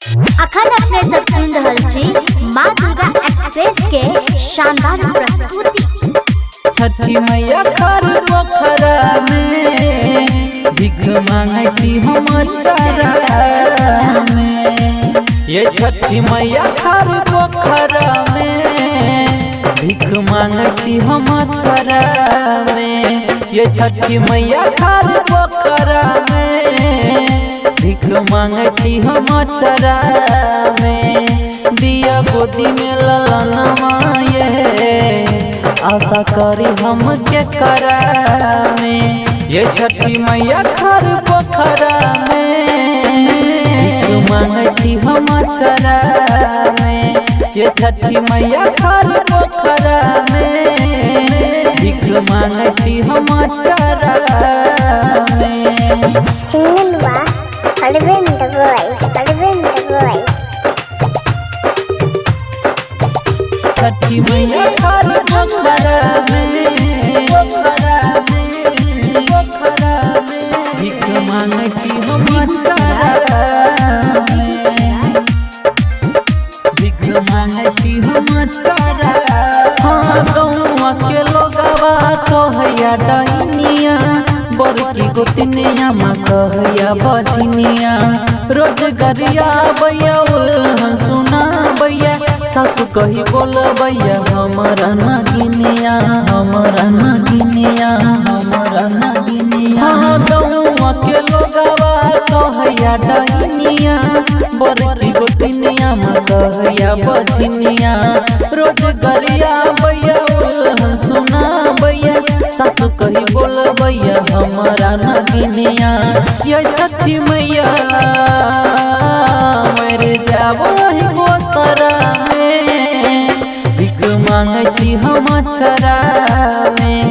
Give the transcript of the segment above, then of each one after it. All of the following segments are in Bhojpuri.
अखन अपने सब सुन रहल छी माँ दुर्गा एक्सप्रेस के शानदार प्रस्तुति। छठी मैया खर पोखरा में भीख मांगे छी हम चरा में। ये छठी मैया खर पोखरा में भीख मांगे छी हम चरा में। ये छठी मैया खर पोखरा में भीख मांगे छी हम चरा में। दिया गोदी में ललनवा ये आशा करी हम के करा में। ये छठी मैया खर पोखरा में भीख मांगे छी हम चरा में। ये छठी मैया खर पोखरा में भीख मांगे छी हम चरा में। Arvind the voice, Arvind the voice. छठी मैया खर पोखरा में भीख मांगे छी हम चरा में। भीख मांगे छी हम चरा। हाँ गौवा के लोगवा कहैया डैनिया बड़की गोतनिया माँ कहैया बजनिया। रोजगारिया बैया उल्हन सुना बैया सासु कही बोल बैया हमारा नागिनिया हमारा नागिनिया हमारा नागिनिया। हाँ गौवा के लोगवा कहैया डैनिया बड़की गोतनिया माँ कहैया बजनिया। रोजगारिया बैया उल्हन सुना बैया सासु कही बोल बैया हमारा नागिनिया। ये छठी मैया मेरे जाबो गोसरा में भीख मांगे छी हम चरा में।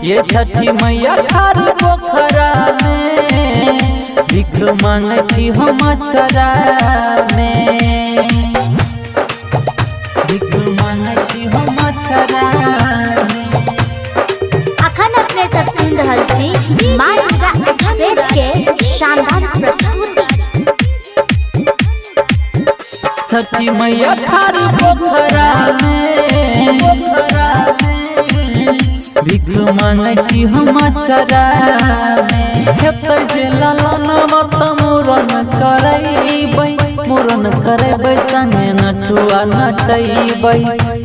ये छठी मैया खर पोखरा में भीख मांगे छी हम चरा में। भीख मांगे छी हम चरा में। अखन अपने सब सुन रहल छी माँ दुर्गा एक्सप्रेस के शानदार प्रस्तुति। छठी मैया खर पोखरा में भीख मांगे छी हम चरा में। हेतै जे ललनवा त मूरन करैबै मूरन करैबै संगे नटुआ नचैबै।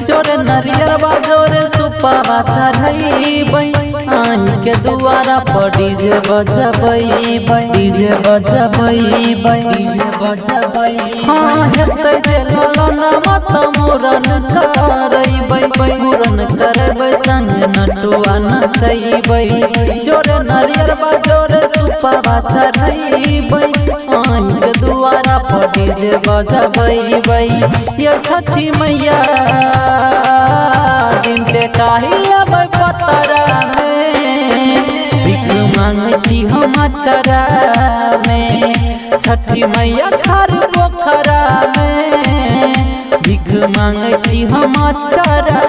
जोरे नरियरबा जोरे सुपावा चढ़ैबै आन के दुआरा पर डीजे बजबै डीजे बजबै डीजे बजबै। हाँ हेतै जे ललनवा त मूरन करैबै मूरन करबै संगे नटुआ नचैबै। जोरे नरियरबा जोरे सुपावा चढ़ैबै आन के दुआरा पर डीजे बजबै। ये छठी मैया दिन देखाही अबै पतरा में भीख मांगे छी हम चरा में। छठी मैया खर पोखरा में भीख मांगे छी हम चरा।